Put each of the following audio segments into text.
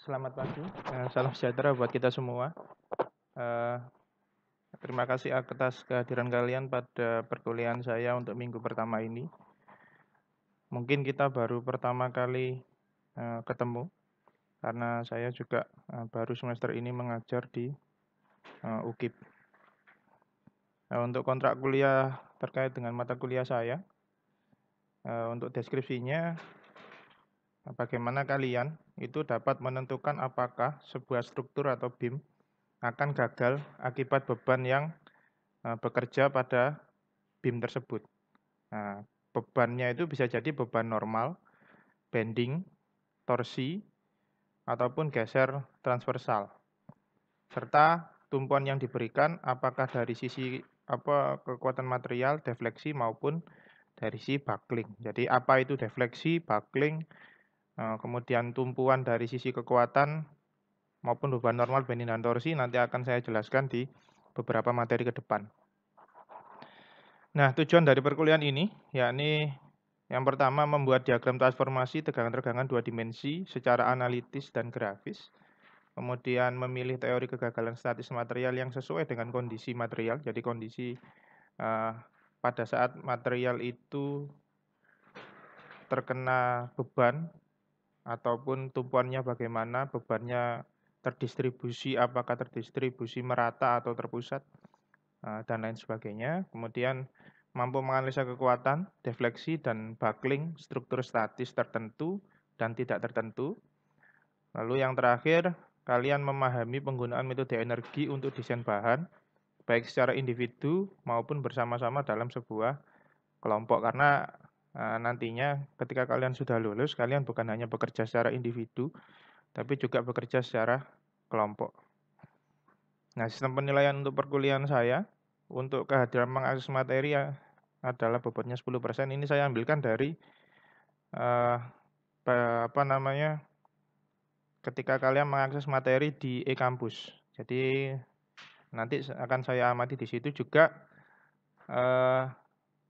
Selamat pagi, salam sejahtera buat kita semua. Eh, Terima kasih atas kehadiran kalian pada perkuliahan saya untuk minggu pertama ini. Mungkin kita baru pertama kali ketemu, karena saya juga baru semester ini mengajar di UKIP. Untuk kontrak kuliah terkait dengan mata kuliah saya, untuk deskripsinya, bagaimana kalian itu dapat menentukan apakah sebuah struktur atau BIM akan gagal akibat beban yang bekerja pada BIM tersebut. Nah, bebannya itu bisa jadi beban normal, bending, torsi, ataupun geser transversal. Serta tumpuan yang diberikan apakah dari sisi kekuatan material, defleksi maupun dari sisi buckling. Jadi apa itu defleksi, buckling, kemudian tumpuan dari sisi kekuatan maupun beban normal, bending, dan torsi nanti akan saya jelaskan di beberapa materi ke depan. Nah, tujuan dari perkuliahan ini, yakni yang pertama membuat diagram transformasi tegangan-tegangan dua dimensi secara analitis dan grafis. Kemudian memilih teori kegagalan statis material yang sesuai dengan kondisi material. Jadi kondisi pada saat material itu terkena beban ataupun tumpuannya bagaimana, bebannya terdistribusi, apakah terdistribusi merata atau terpusat, dan lain sebagainya. Kemudian mampu menganalisa kekuatan, defleksi, dan buckling struktur statis tertentu dan tidak tertentu. Lalu yang terakhir, kalian memahami penggunaan metode energi untuk desain bahan, baik secara individu maupun bersama-sama dalam sebuah kelompok. Karena nantinya ketika kalian sudah lulus, kalian bukan hanya bekerja secara individu, tapi juga bekerja secara kelompok. Nah, sistem penilaian untuk perkuliahan saya, untuk kehadiran mengakses materi adalah bobotnya 10%. Ini saya ambilkan dari ketika kalian mengakses materi di e-kampus. Jadi nanti akan saya amati di situ juga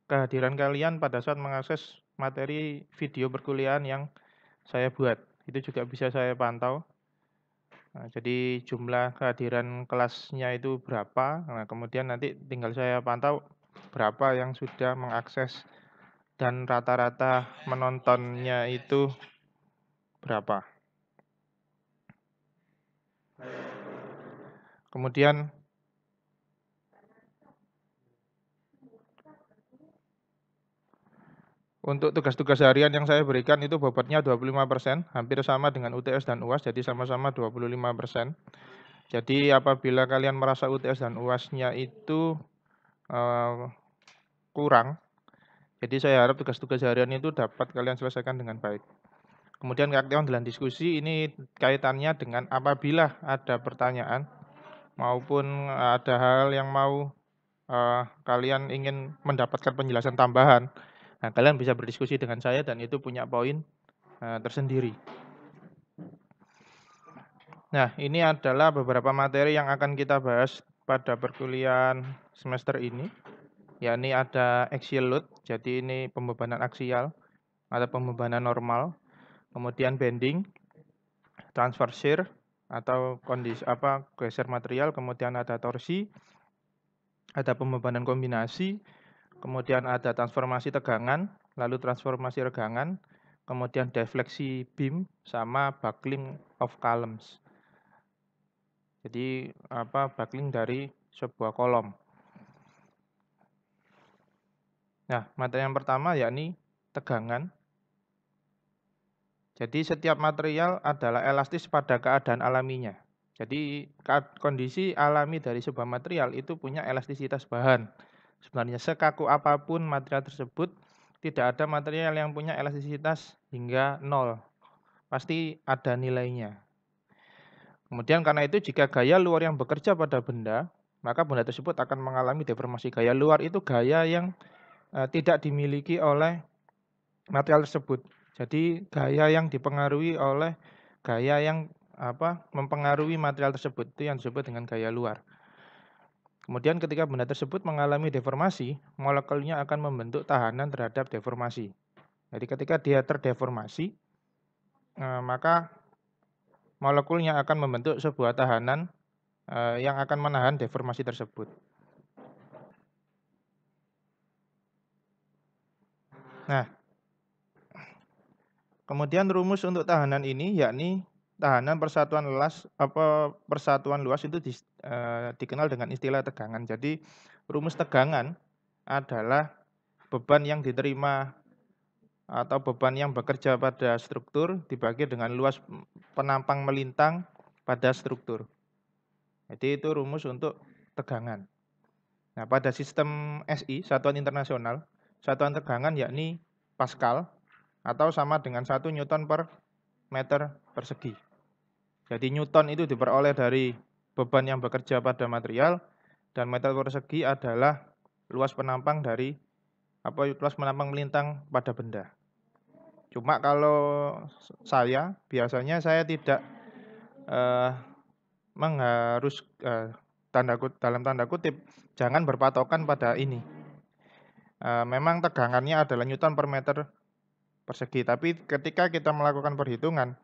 kehadiran kalian pada saat mengakses materi video perkuliahan yang saya buat. Itu juga bisa saya pantau. Nah, jadi jumlah kehadiran kelasnya itu berapa. Nah, kemudian nanti tinggal saya pantau berapa yang sudah mengakses dan rata-rata menontonnya itu berapa. Kemudian untuk tugas-tugas harian yang saya berikan itu bobotnya 25%, hampir sama dengan UTS dan UAS, jadi sama-sama 25%. Jadi apabila kalian merasa UTS dan UAS-nya itu kurang, jadi saya harap tugas-tugas harian itu dapat kalian selesaikan dengan baik. Kemudian keaktifan dalam diskusi ini kaitannya dengan apabila ada pertanyaan maupun ada hal yang mau kalian ingin mendapatkan penjelasan tambahan. Nah, kalian bisa berdiskusi dengan saya dan itu punya poin tersendiri. Nah, ini adalah beberapa materi yang akan kita bahas pada perkuliahan semester ini. Yakni ada axial load, jadi ini pembebanan aksial, ada pembebanan normal, kemudian bending, transfer shear atau kondisi geser material, kemudian ada torsi, ada pembebanan kombinasi, kemudian ada transformasi tegangan, lalu transformasi regangan, kemudian defleksi beam sama buckling of columns. Jadi buckling dari sebuah kolom. Nah, materi yang pertama yakni tegangan. Jadi setiap material adalah elastis pada keadaan alaminya. Jadi kondisi alami dari sebuah material itu punya elastisitas bahan. Sebenarnya sekaku apapun material tersebut, tidak ada material yang punya elastisitas hingga 0. Pasti ada nilainya. Kemudian karena itu jika gaya luar yang bekerja pada benda, maka benda tersebut akan mengalami deformasi. Gaya luar itu gaya yang tidak dimiliki oleh material tersebut. Jadi gaya yang dipengaruhi oleh gaya yang mempengaruhi material tersebut, itu yang disebut dengan gaya luar. Kemudian ketika benda tersebut mengalami deformasi, molekulnya akan membentuk tahanan terhadap deformasi. Jadi ketika dia terdeformasi, maka molekulnya akan membentuk sebuah tahanan yang akan menahan deformasi tersebut. Nah, kemudian rumus untuk tahanan ini yakni tahanan persatuan luas itu dikenal dengan istilah tegangan. Jadi rumus tegangan adalah beban yang diterima atau beban yang bekerja pada struktur dibagi dengan luas penampang melintang pada struktur. Jadi itu rumus untuk tegangan. Nah, pada sistem SI, satuan internasional, satuan tegangan yakni Pascal atau sama dengan 1 Newton per meter persegi. Jadi Newton itu diperoleh dari beban yang bekerja pada material dan meter persegi adalah luas penampang luas penampang melintang pada benda. Cuma kalau biasanya saya tidak dalam tanda kutip jangan berpatokan pada ini. Memang tegangannya adalah Newton per meter persegi, tapi ketika kita melakukan perhitungan,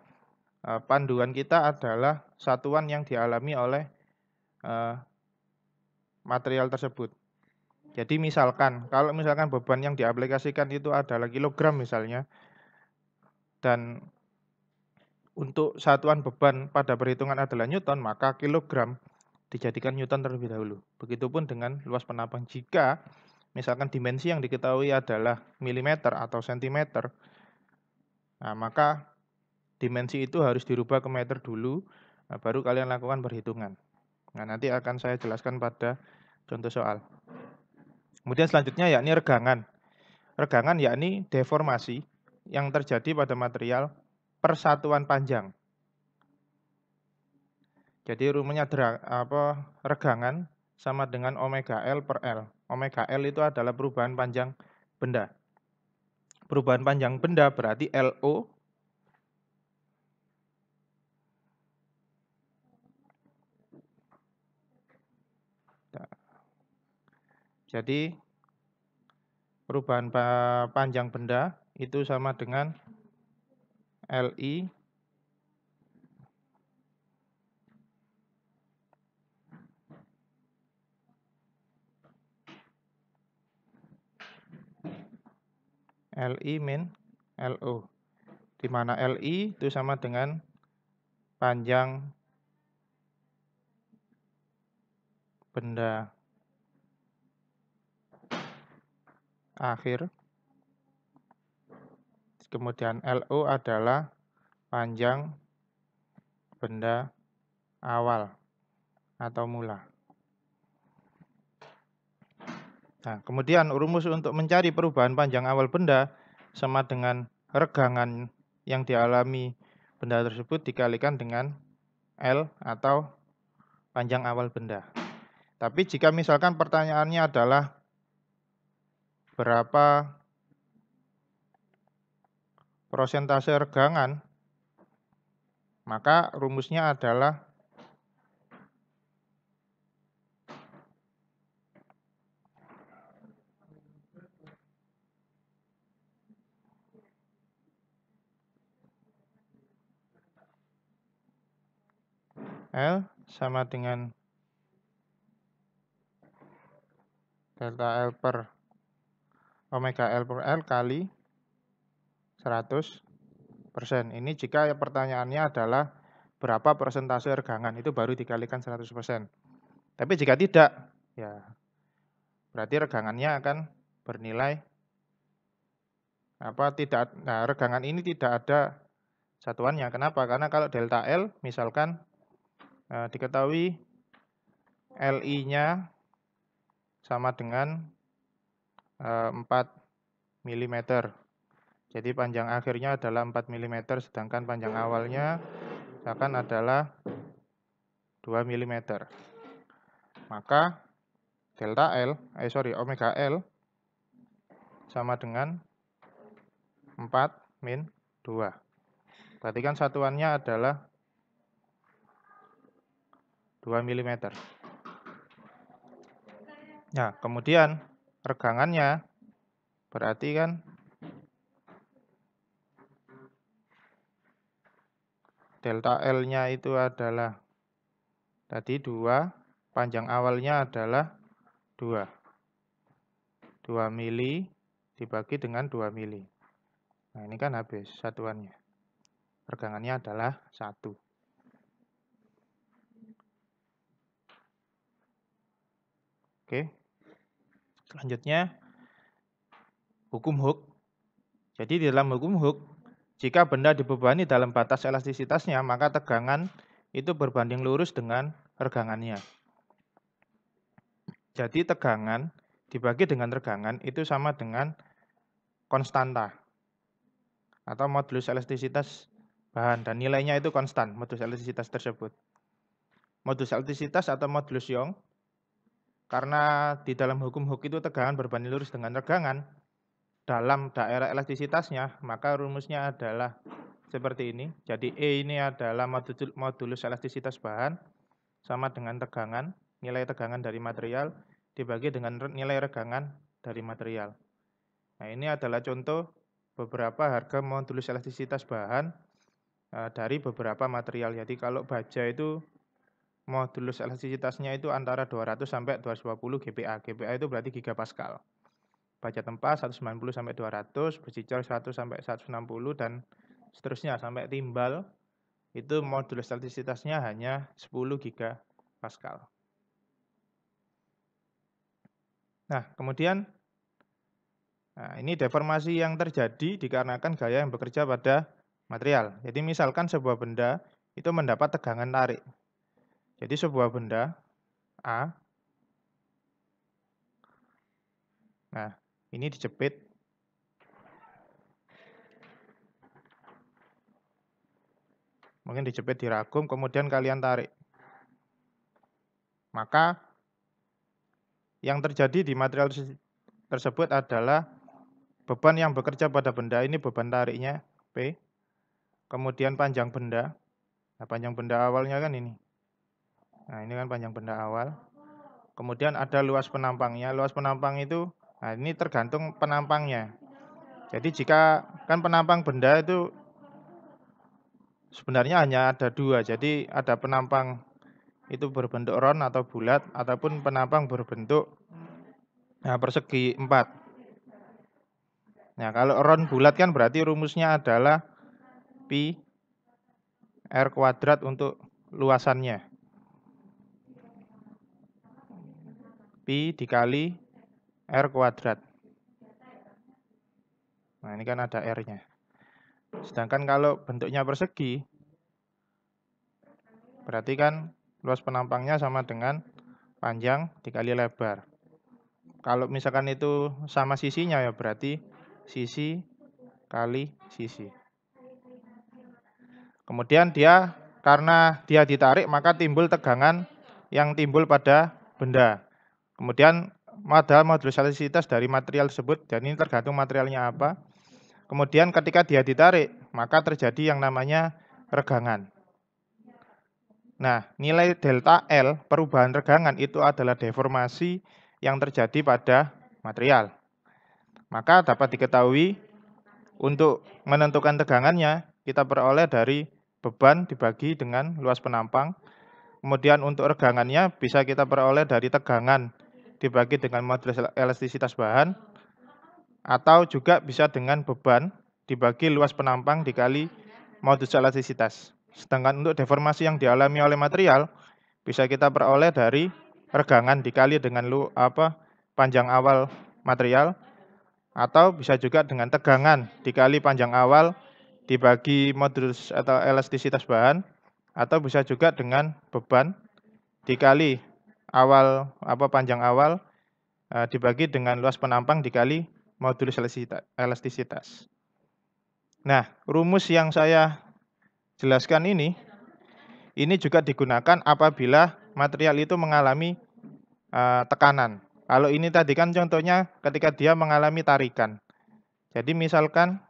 panduan kita adalah satuan yang dialami oleh material tersebut. Jadi misalkan, kalau misalkan beban yang diaplikasikan itu adalah kilogram misalnya, dan untuk satuan beban pada perhitungan adalah Newton, maka kilogram dijadikan Newton terlebih dahulu. Begitupun dengan luas penampang. Jika misalkan dimensi yang diketahui adalah milimeter atau sentimeter, nah maka dimensi itu harus dirubah ke meter dulu, baru kalian lakukan perhitungan. Nah, nanti akan saya jelaskan pada contoh soal. Kemudian selanjutnya yakni regangan. Regangan yakni deformasi yang terjadi pada material persatuan panjang. Jadi rumusnya regangan sama dengan omega L per L. Omega L itu adalah perubahan panjang benda. Perubahan panjang benda berarti LO jadi perubahan panjang benda itu sama dengan LI min LO, di mana LI itu sama dengan panjang benda akhir, kemudian LO adalah panjang benda awal atau mula. Nah, kemudian rumus untuk mencari perubahan panjang awal benda sama dengan regangan yang dialami benda tersebut dikalikan dengan L atau panjang awal benda. Tapi jika misalkan pertanyaannya adalah berapa persentase regangan, maka rumusnya adalah L sama dengan delta L per omega L per L kali 100%. Ini jika pertanyaannya adalah berapa persentase regangan, itu baru dikalikan 100%. Tapi jika tidak, ya berarti regangannya akan bernilai regangan ini tidak ada satuannya. Kenapa? Karena kalau delta L misalkan diketahui LI-nya sama dengan 4 mm. Jadi panjang akhirnya adalah 4 mm, sedangkan panjang awalnya misalkan adalah 2 mm. Maka omega L sama dengan 4 min 2. Berarti kan satuannya adalah 2 mm. Nah, kemudian regangannya berarti kan delta L-nya itu adalah tadi 2, panjang awalnya adalah 2. 2 mili dibagi dengan 2 mili. Nah, ini kan habis satuannya. Regangannya adalah 1. Oke. Selanjutnya, hukum Hooke. Jadi di dalam hukum Hooke, jika benda dibebani dalam batas elastisitasnya, maka tegangan itu berbanding lurus dengan regangannya. Jadi tegangan dibagi dengan regangan itu sama dengan konstanta atau modulus elastisitas bahan, dan nilainya itu konstan, modulus elastisitas tersebut. Modulus elastisitas atau modulus Young, karena di dalam hukum Hooke itu tegangan berbanding lurus dengan regangan dalam daerah elastisitasnya, maka rumusnya adalah seperti ini. Jadi E ini adalah modulus elastisitas bahan sama dengan tegangan, nilai tegangan dari material dibagi dengan nilai regangan dari material. Nah, ini adalah contoh beberapa harga modulus elastisitas bahan dari beberapa material. Jadi kalau baja itu modulus elastisitasnya itu antara 200 sampai 220 GPa. GPa itu berarti gigapascal. Baja tempa 190 sampai 200, besi cor 100 sampai 160 dan seterusnya sampai timbal itu modulus elastisitasnya hanya 10 gigapascal. Nah, kemudian ini deformasi yang terjadi dikarenakan gaya yang bekerja pada material. Jadi misalkan sebuah benda itu mendapat tegangan tarik. Jadi sebuah benda A, nah ini dijepit, mungkin dijepit di ragum, kemudian kalian tarik. Maka yang terjadi di material tersebut adalah beban yang bekerja pada benda ini, beban tariknya P, kemudian panjang benda. Nah, panjang benda awalnya kan ini. Nah, ini kan panjang benda awal. Kemudian ada luas penampangnya. Luas penampang itu, nah ini tergantung penampangnya. Jadi jika kan penampang benda itu sebenarnya hanya ada 2. Jadi ada penampang itu berbentuk ron atau bulat, ataupun penampang berbentuk persegi 4. Nah, kalau ron bulat kan berarti rumusnya adalah pi R kuadrat untuk luasannya. Pi dikali R kuadrat. Nah, ini kan ada R-nya. Sedangkan kalau bentuknya persegi, berarti kan luas penampangnya sama dengan panjang dikali lebar. Kalau misalkan itu sama sisinya ya berarti sisi kali sisi. Kemudian dia, karena dia ditarik maka timbul tegangan yang timbul pada benda. Kemudian ada modulus elastisitas dari material tersebut, dan ini tergantung materialnya apa. Kemudian ketika dia ditarik, maka terjadi yang namanya regangan. Nah, nilai delta L, perubahan regangan, itu adalah deformasi yang terjadi pada material. Maka dapat diketahui, untuk menentukan tegangannya, kita peroleh dari beban dibagi dengan luas penampang. Kemudian untuk regangannya bisa kita peroleh dari tegangan dibagi dengan modulus elastisitas bahan, atau juga bisa dengan beban dibagi luas penampang dikali modulus elastisitas. Sedangkan untuk deformasi yang dialami oleh material bisa kita peroleh dari regangan dikali dengan panjang awal material, atau bisa juga dengan tegangan dikali panjang awal dibagi modulus atau elastisitas bahan, atau bisa juga dengan beban dikali panjang awal dibagi dengan luas penampang dikali modulus elastisitas. Nah, rumus yang saya jelaskan ini juga digunakan apabila material itu mengalami tekanan. Kalau ini tadi kan contohnya ketika dia mengalami tarikan. Jadi misalkan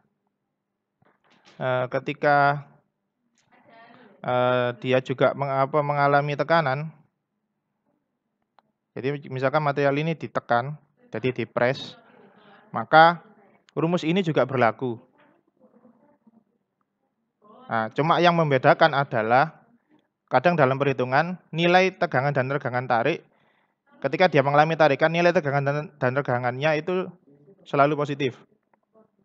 ketika dia juga mengalami tekanan, jadi misalkan material ini ditekan, jadi dipres, maka rumus ini juga berlaku. Nah, cuma yang membedakan adalah kadang dalam perhitungan nilai tegangan dan regangan tarik ketika dia mengalami tarikan nilai tegangan dan regangannya itu selalu positif.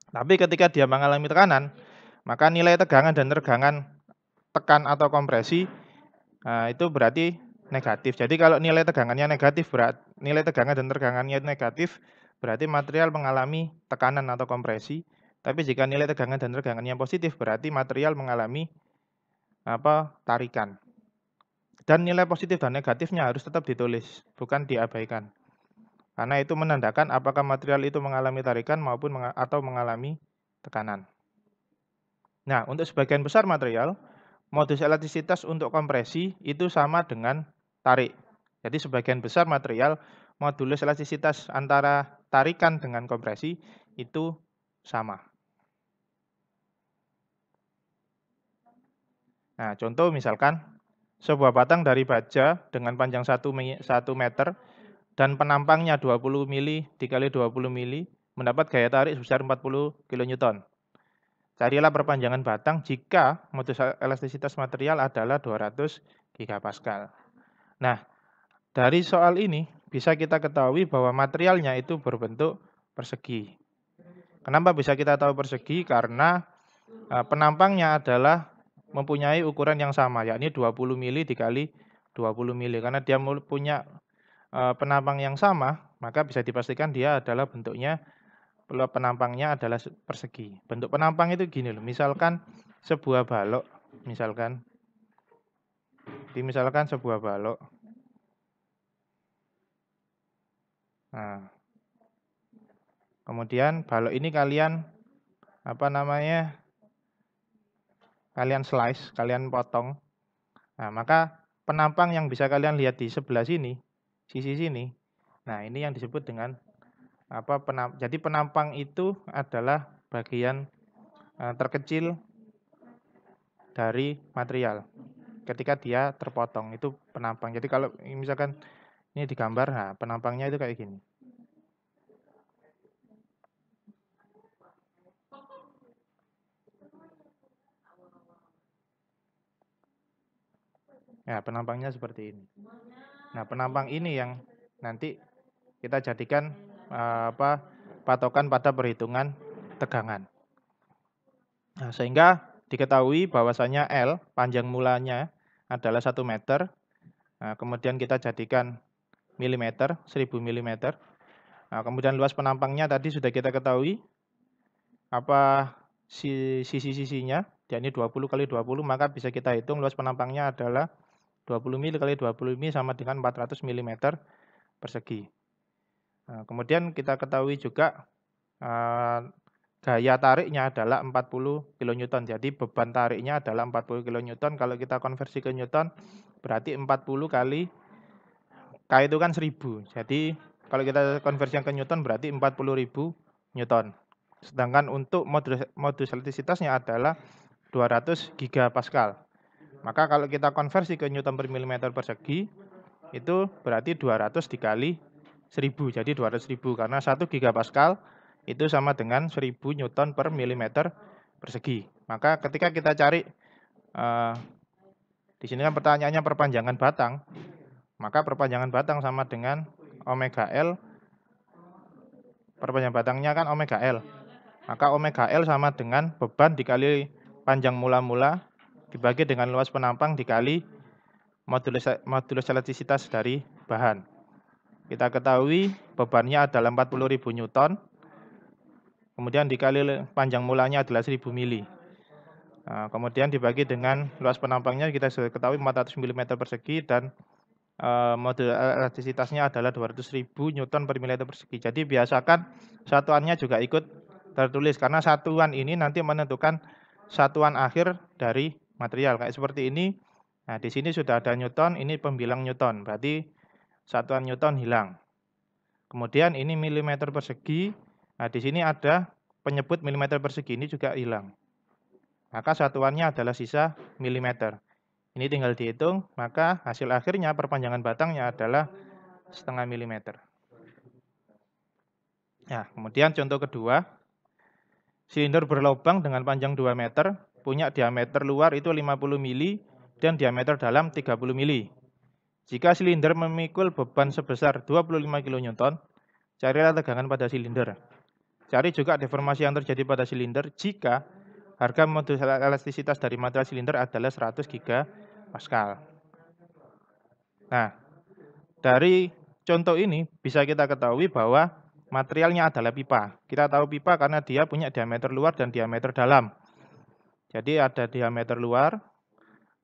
Tapi ketika dia mengalami tekanan, maka nilai tegangan dan regangan tekan atau kompresi itu berarti negatif. Jadi kalau nilai tegangannya negatif, nilai tegangan dan regangannya negatif, berarti material mengalami tekanan atau kompresi. Tapi jika nilai tegangan dan regangannya positif, berarti material mengalami tarikan. Dan nilai positif dan negatifnya harus tetap ditulis, bukan diabaikan. Karena itu menandakan apakah material itu mengalami tarikan maupun atau mengalami tekanan. Nah, untuk sebagian besar material, modulus elastisitas untuk kompresi itu sama dengan tarik. Jadi sebagian besar material, modulus elastisitas antara tarikan dengan kompresi itu sama. Nah, contoh misalkan sebuah batang dari baja dengan panjang 1 meter dan penampangnya 20 mili dikali 20 mili mendapat gaya tarik sebesar 40 kN. Carilah perpanjangan batang jika modulus elastisitas material adalah 200 GPa. Nah, dari soal ini bisa kita ketahui bahwa materialnya itu berbentuk persegi. Kenapa bisa kita tahu persegi? Karena penampangnya adalah mempunyai ukuran yang sama, yakni 20 mili dikali 20 mili. Karena dia punya penampang yang sama, maka bisa dipastikan dia adalah bentuknya, penampangnya adalah persegi. Bentuk penampang itu gini loh, misalkan sebuah balok, misalkan sebuah balok. Nah, kemudian balok ini kalian kalian slice, kalian potong. Nah, maka penampang yang bisa kalian lihat di sebelah sini, sisi sini. Nah, ini yang disebut dengan jadi penampang itu adalah bagian terkecil dari material ketika dia terpotong, itu penampang. Jadi kalau misalkan ini digambar, nah penampangnya itu kayak gini. Ya, penampangnya seperti ini. Nah, penampang ini yang nanti kita jadikan patokan pada perhitungan tegangan. Nah, sehingga diketahui bahwasanya L panjang mulanya adalah 1 meter. Nah, kemudian kita jadikan milimeter, 1000 milimeter. Nah, kemudian luas penampangnya tadi sudah kita ketahui sisi-sisinya, yakni 20 kali 20, maka bisa kita hitung luas penampangnya adalah 20 mili kali 20 mili sama dengan 400 mm persegi. Nah, kemudian kita ketahui juga gaya tariknya adalah 40 kN. Jadi beban tariknya adalah 40 kN. Kalau kita konversi ke Newton, berarti 40 kali K itu kan 1000. Jadi kalau kita konversi ke Newton berarti 40.000 Newton. Sedangkan untuk modulus elastisitasnya adalah 200 GPa. Maka kalau kita konversi ke Newton per milimeter persegi, itu berarti 200 dikali 1000, jadi 200.000. Karena 1 GPa itu sama dengan 1000 Newton per milimeter persegi. Maka ketika kita cari, di sini kan pertanyaannya perpanjangan batang, maka perpanjangan batang sama dengan omega L, perpanjangan batangnya kan omega L. Maka omega L sama dengan beban dikali panjang mula-mula dibagi dengan luas penampang dikali modulus elastisitas dari bahan. Kita ketahui bebannya adalah 40.000 Newton, kemudian dikali panjang mulanya adalah 1000 mili. Nah, kemudian dibagi dengan luas penampangnya kita sudah ketahui 400 mm persegi dan modulus elastisitasnya adalah 200.000 Newton per milimeter persegi. Jadi biasakan satuannya juga ikut tertulis karena satuan ini nanti menentukan satuan akhir dari material. Kayak seperti ini. Nah, di sini sudah ada Newton, ini pembilang Newton. Berarti satuan Newton hilang. Kemudian ini milimeter persegi. Nah, di sini ada penyebut milimeter persegi, ini juga hilang. Maka satuannya adalah sisa milimeter. Ini tinggal dihitung, maka hasil akhirnya perpanjangan batangnya adalah setengah milimeter. Nah, kemudian contoh kedua, silinder berlubang dengan panjang 2 meter punya diameter luar itu 50 mili dan diameter dalam 30 mili. Jika silinder memikul beban sebesar 25 kN, carilah tegangan pada silinder. Cari juga deformasi yang terjadi pada silinder jika harga modulus elastisitas dari material silinder adalah 100 GPa. Nah, dari contoh ini bisa kita ketahui bahwa materialnya adalah pipa. Kita tahu pipa karena dia punya diameter luar dan diameter dalam. Jadi ada diameter luar,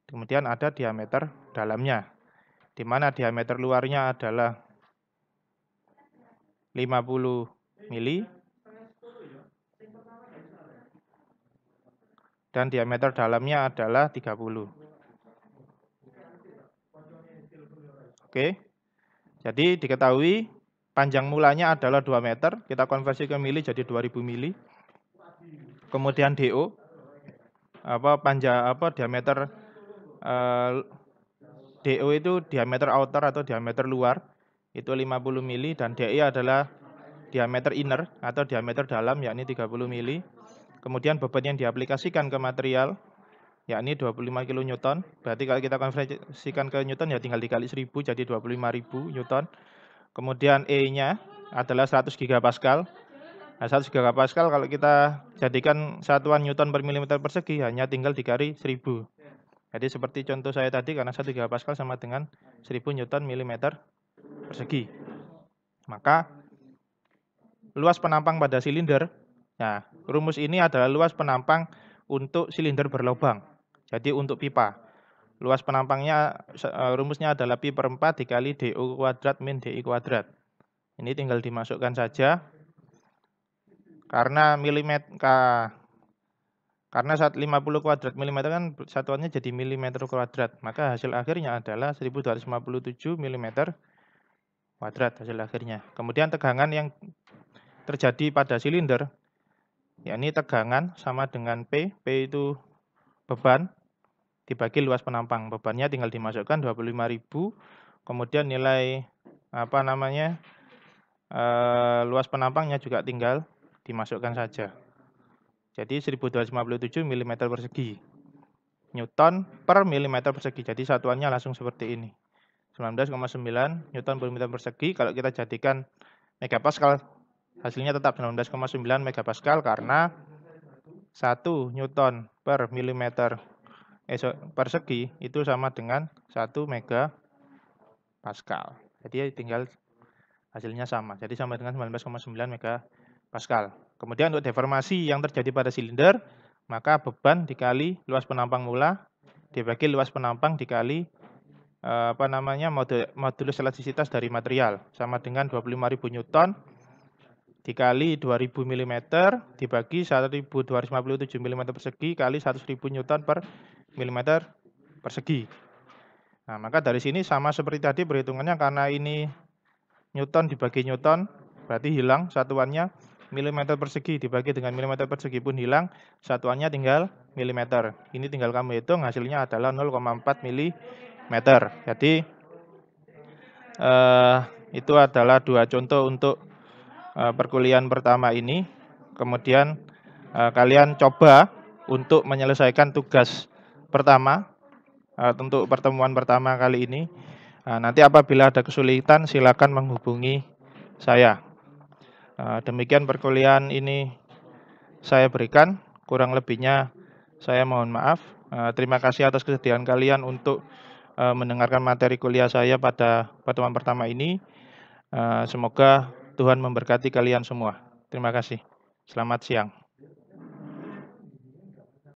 kemudian ada diameter dalamnya. Di mana diameter luarnya adalah 50 mili dan diameter dalamnya adalah 30. Oke. Jadi diketahui panjang mulanya adalah 2 meter, kita konversi ke mili jadi 2000 mili. Kemudian DO diameter DO itu diameter outer atau diameter luar itu 50 mili dan DI adalah diameter inner atau diameter dalam yakni 30 mili. Kemudian beban yang diaplikasikan ke material yakni 25 kN. Berarti kalau kita konversikan ke Newton ya tinggal dikali 1000 jadi 25.000 Newton. Kemudian E-nya adalah 100 GPa. Nah, 100 GPa kalau kita jadikan satuan Newton per milimeter persegi hanya tinggal dikali 1000. Jadi seperti contoh saya tadi karena 1 GPa sama dengan 1000 Newton milimeter persegi. Maka luas penampang pada silinder, nah rumus ini adalah luas penampang untuk silinder berlubang. Jadi untuk pipa, luas penampangnya rumusnya adalah pi per 4 dikali DO kuadrat min DI kuadrat. Ini tinggal dimasukkan saja. Karena 50 kuadrat milimeter kan satuannya jadi milimeter kuadrat, maka hasil akhirnya adalah 1257 mm kuadrat hasil akhirnya. Kemudian tegangan yang terjadi pada silinder, yakni tegangan sama dengan P itu beban dibagi luas penampang. Bebannya tinggal dimasukkan 25.000, kemudian nilai luas penampangnya juga tinggal dimasukkan saja. Jadi 1257 mm persegi. Newton per milimeter persegi. Jadi satuannya langsung seperti ini. 19,9 Newton per meter persegi. Kalau kita jadikan megapascal, hasilnya tetap 19,9 megapascal karena 1 Newton per milimeter persegi itu sama dengan 1 megapascal. Jadi tinggal hasilnya sama. Jadi sama dengan 19,9 megapascal. Kemudian untuk deformasi yang terjadi pada silinder, maka beban dikali luas penampang mula dibagi luas penampang dikali modulus elastisitas dari material sama dengan 25.000 Newton dikali 2000 mm dibagi 1257 mm persegi kali 100.000 Newton per milimeter persegi. Nah, maka dari sini sama seperti tadi perhitungannya karena ini Newton dibagi Newton berarti hilang satuannya. Milimeter persegi dibagi dengan milimeter persegi pun hilang, satuannya tinggal milimeter. Ini tinggal kamu hitung, hasilnya adalah 0,4 mm. Jadi itu adalah dua contoh untuk perkuliahan pertama ini. Kemudian kalian coba untuk menyelesaikan tugas pertama untuk pertemuan pertama kali ini. Nanti apabila ada kesulitan silakan menghubungi saya. Demikian perkuliahan ini saya berikan, kurang lebihnya saya mohon maaf. Terima kasih atas kesediaan kalian untuk mendengarkan materi kuliah saya pada pertemuan pertama ini. Semoga Tuhan memberkati kalian semua. Terima kasih. Selamat siang.